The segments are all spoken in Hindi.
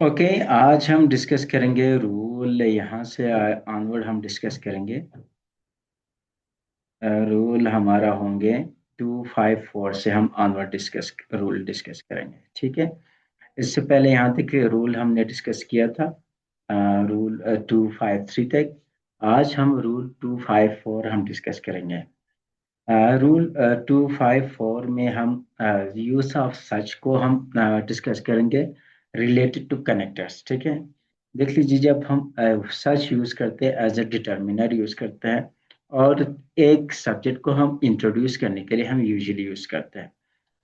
ओके, आज हम डिस्कस करेंगे रूल। यहाँ से ऑनवर्ड हम डिस्कस करेंगे। रूल हमारा होंगे 254 से हम ऑनवर्ड डिस्कस करेंगे, ठीक है। इससे पहले यहाँ तक रूल हमने डिस्कस किया था, रूल 253 तक। आज हम रूल 254 हम डिस्कस करेंगे। रूल 254 में हम यूज ऑफ सच को हम डिस्कस करेंगे रिलेटेड टू कनेक्टर्स, ठीक है। देख लीजिए, जब हम सच यूज करते हैं एज ए डिटर्मिनर यूज करते हैं, और एक सब्जेक्ट को हम इंट्रोड्यूस करने के लिए हम यूजुअली यूज करते हैं,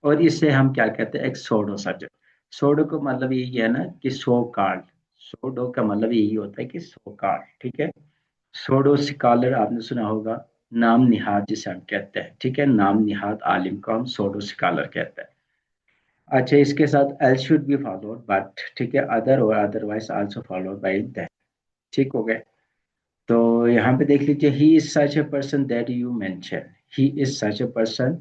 और इससे हम क्या कहते हैं, एक सोडो सब्जेक्ट। सोडो का मतलब यही है ना कि सो कॉल्ड। सोडो का मतलब यही होता है कि सो कॉल्ड, ठीक है। सोडो स्कॉलर आपने सुना होगा, नाम निहाद जिसे हम कहते हैं, ठीक है। नाम निहाद आलिम को हम सोडो स्कॉलर कहते हैं। अच्छा, इसके साथ L should be followed but, ठीक है, अदर और otherwise also followed by that, ठीक हो गए। तो यहाँ पे देख लीजिए, he is such a person that you mention. He is such a person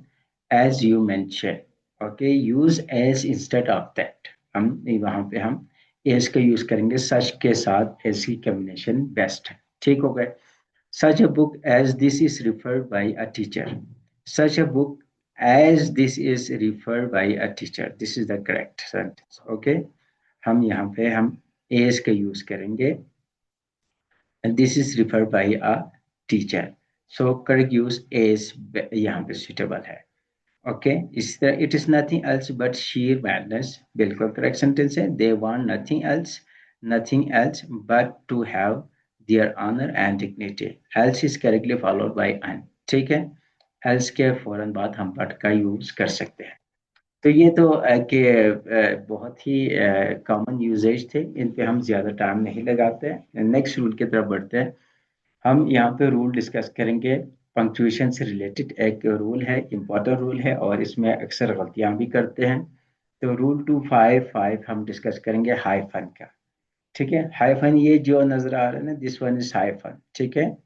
as you mention. Okay, use as instead of that. हम वहां पे हम एज का यूज करेंगे, सच के साथ एज की कॉम्बिनेशन बेस्ट है, ठीक हो गए। Such a book as this is referred by a teacher. Such a book as this is referred by a teacher. This is the correct sentence. Okay. हम यहाँ पे हम is का यूज करेंगे, and this is referred by a teacher. So correct use is यहाँ पे suitable है। ओके, इस तरह it is nothing else but sheer madness, बिल्कुल करेक्ट सेंटेंस है। They want nothing else but to have their honour and dignity. Else is correctly followed by an, ठीक है। एल्स के फौरन बाद हम बट का यूज कर सकते हैं। तो ये तो बहुत ही कॉमन यूजेज थे, इन पे हम ज्यादा टाइम नहीं लगाते हैं। नेक्स्ट रूल की तरफ बढ़ते हैं। हम यहाँ पे रूल डिस्कस करेंगे पंक्चुएशन से रिलेटेड। एक रूल है, इम्पोर्टेंट रूल है, और इसमें अक्सर गलतियां भी करते हैं। तो रूल 255 हम डिस्कस करेंगे हाइफन का, ठीक है। हाइफन ये जो नजर आ रहा है ना, दिस वन इज हाइफन, ठीक है।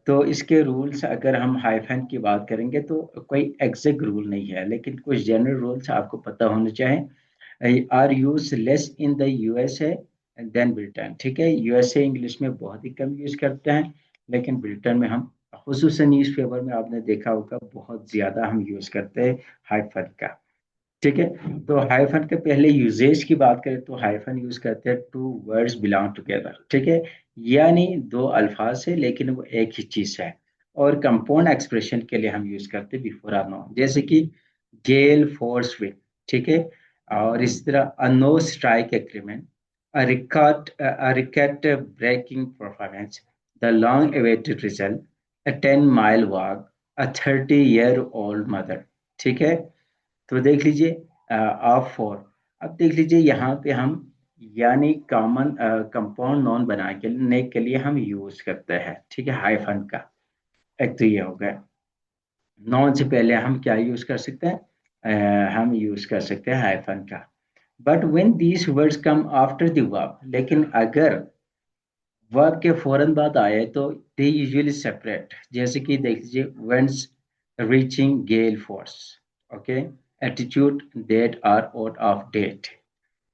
तो इसके रूल्स अगर हम हाइफन की बात करेंगे तो कोई एग्जैक्ट रूल नहीं है, लेकिन कुछ जनरल रूल्स आपको पता होने चाहिए। Are use less in the USA than Britain, ठीक है। यूएसए इंग्लिश में बहुत ही कम यूज करते हैं, लेकिन ब्रिटेन में हम, खुसूसन न्यूज़पेपर में आपने देखा होगा, बहुत ज्यादा हम यूज करते हैं हाइफन का, ठीक है। तो हाइफन के पहले यूजेज की बात करें तो हाइफन यूज करते हैं टू वर्ड्स बिलोंग टुगेदर, ठीक है। यानी दो अल्फाज है लेकिन वो एक ही चीज है। और कंपाउंड एक्सप्रेशन के लिए हम यूज करते हैं बिफोर आर नाउन, जैसे कि गेल फोर्स विंड, ठीक है। और इस तरह a no strike agreement, a record breaking performance, the long awaited result, a 10-mile walk, a 30-year-old mother, ठीक है। तो देख लीजिए, ऑफ फोर। अब देख लीजिए यहाँ पे हम यानी कॉमन कंपाउंड नॉन बनाने के लिए हम यूज करते हैं, ठीक है, हाइफन का। एक तो ये हो गया। नॉन से पहले हम क्या यूज कर सकते हैं, हम यूज कर सकते हैं हाइफन का। But when these words come after the verb, लेकिन अगर वर्ब के फौरन बाद आए तो दे यूजुअली सेपरेट। जैसे कि देख लीजिए, whence reaching gale force, okay, attitude that are out of date.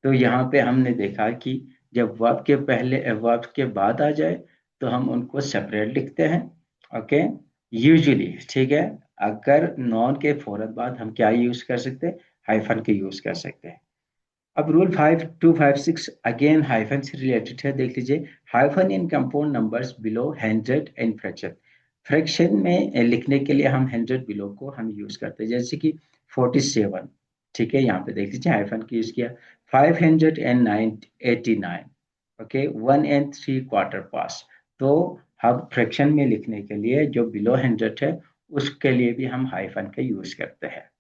तो यहाँ पे हमने देखा कि जब वर्ब के पहले वर्ब के बाद आ जाए तो हम उनको सेपरेट लिखते हैं, ओके, यूजुअली, ठीक है। अगर नॉन के फौरन बाद हम क्या यूज कर सकते हैं, हाइफन के यूज कर सकते हैं। अब रूल 5256 अगेन हाइफन से रिलेटेड है, देख लीजिए। Hyphen in compound numbers below 100 in fraction. Fraction में लिखने के लिए हम 100 बिलो को हम यूज करते हैं, जैसे कि 47, ठीक है। यहाँ पे देख लीजिए हाइफन की यूज किया। 589, ओके, 1 3/4 पास। तो हम फ्रैक्शन में लिखने के लिए जो बिलो 100 है उसके लिए भी हम हाइफन का यूज करते हैं,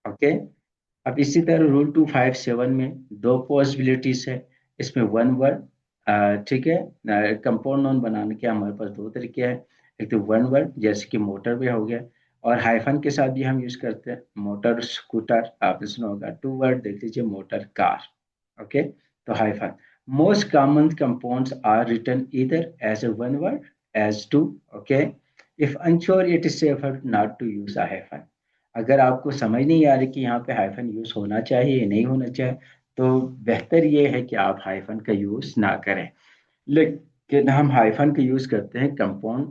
ओके। अब इसी तरह रूल 257 में दो पॉसिबिलिटीज है, इसमें वन वर्ड, ठीक है। कंपाउंड नाउन बनाने के हमारे पास दो तरीके हैं। एक तो वन वर्ड जैसे कि मोटर भी हो गया, और हाइफन के साथ भी हम यूज करते हैं, मोटर स्कूटर आपने सुना होगा। टू वर्ड देख लीजिए, मोटर कार, ओके। तो hyphen most common compounds are written इधर as a one word as two, okay. If unsure it is safer not to use a hyphen। अगर आपको समझ नहीं आ रही कि यहाँ पे हाइफन यूज होना चाहिए या नहीं होना चाहिए, तो बेहतर ये है कि आप हाइफन का यूज ना करें। लेकिन हम हाइफन का यूज करते हैं कंपाउंड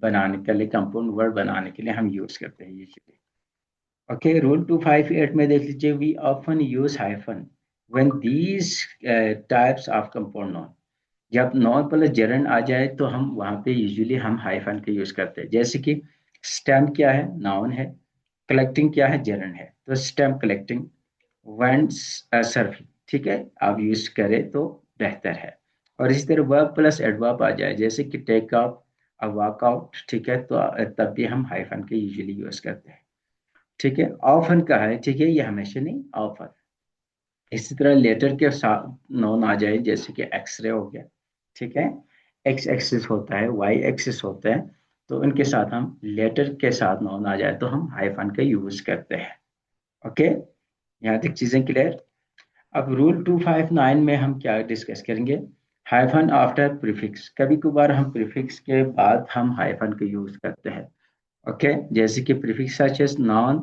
बनाने के लिए, कंपाउंड वर्ड बनाने के लिए हम यूज करते हैं यूजुअली। ओके, रूल 258 में देख लीजिए, we often use hyphen when these types of compound noun. जब नॉन प्लस जरन आ जाए तो हम वहां पे यूजुअली हम हाइफन का यूज करते हैं। जैसे कि स्टेम क्या है, नाउन है। कलेक्टिंग क्या है, जरन है। तो स्टेम कलेक्टिंग, वेंट सर्फिंग, ठीक है, आप यूज करें तो बेहतर है। और इसी तरह वर्ब प्लस एडवर्ब आ जाए, जैसे कि टेक अप, वॉक आउट, ठीक है, तो तब भी हम हाइफन के यूजुअली यूज करते हैं। ठीक है, ऑफन का है, ठीक है, ये हमेशा नहीं, ऑफन। इसी तरह लेटर के साथ नॉन आ जाए, जैसे कि एक्सरे हो गया, ठीक है, एक्स एक्सिस होता है, वाई एक्सिस होता है, तो इनके साथ हम लेटर के साथ नॉन आ जाए तो हम हाइफन का यूज करते हैं। ओके, यहाँ तक चीजें क्लियर। अब रूल 259 में हम क्या डिस्कस करेंगे, हाइफन आफ्टर प्रीफिक्स। कभी कभार हम प्रीफिक्स के बाद हम हाइफन का यूज करते हैं। ओके, जैसे कि prefix such as non,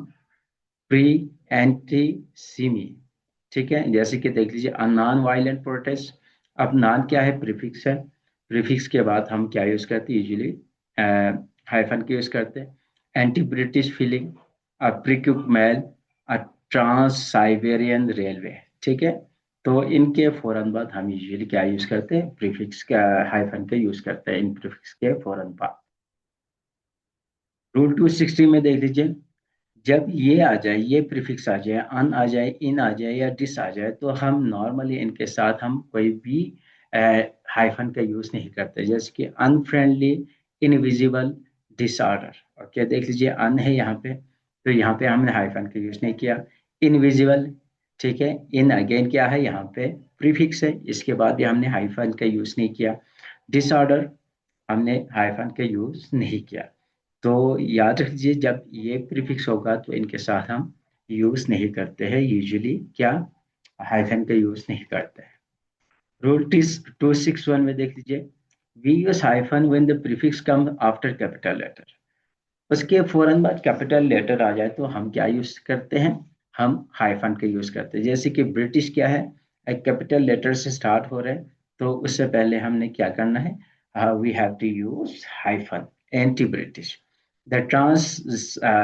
pre, anti, semi, ठीक है, जैसे कि देख लीजिए नॉन वायलेंट प्रोटेस्ट। अब नॉन क्या है, प्रीफिक्स है। प्रीफिक्स के बाद हम क्या यूज करते हैं यूजुअली, हाइफन का यूज करते हैं। Anti British feeling, precook meal, trans Siberian railway, ठीक है, तो इनके फौरन बाद हम यूजुअली क्या यूज करते हैं, प्रीफिक्स का हाइफन का यूज करते हैं इन प्रीफिक्स के फौरन बाद। रूल 260 में देख लीजिए, जब ये आ जाए, ये प्रीफिक्स आ जाए, अन आ जाए, इन आ जाए या डिस आ जाए, तो हम नॉर्मली इनके साथ हम कोई भी हाइफन का यूज नहीं करते। जैसे कि अनफ्रेंडली, इनविजिबल, डिसऑर्डर। ओके, देख लीजिए अन है यहाँ पे, तो यहाँ पे हमने हाइफन का यूज नहीं किया। इनविजिबल, ठीक है, इन अगेन क्या है, यहाँ पे प्रीफिक्स है, इसके बाद भी हमने हाइफन का यूज नहीं किया। डिसऑर्डर, हमने हाइफन का यूज नहीं किया। तो याद रखिए, जब ये प्रीफिक्स होगा तो इनके साथ हम यूज नहीं करते हैं यूजुअली, क्या, हाइफन का यूज नहीं करते हैं। रूल 261 में देख लीजिए, we use hyphen when the prefix come after capital letter. उसके फौरन बाद कैपिटल लेटर आ जाए तो हम क्या यूज करते हैं, हम हाइफन का यूज करते हैं। जैसे कि ब्रिटिश क्या है, एक कैपिटल लेटर से स्टार्ट हो रहे हैं, तो उससे पहले हमने क्या करना है, we have to use hyphen. Anti British, the trans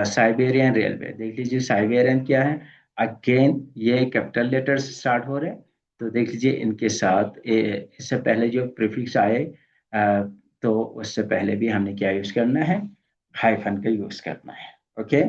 Siberian railway, देख लीजिए साइबेरियन क्या है, अगेन ये कैपिटल लेटर से स्टार्ट हो रहे हैं, तो देख लीजिए इनके साथ इससे पहले जो प्रीफिक्स आए, अ, तो उससे पहले भी हमने क्या यूज करना है, हाइफन का यूज करना है। ओके,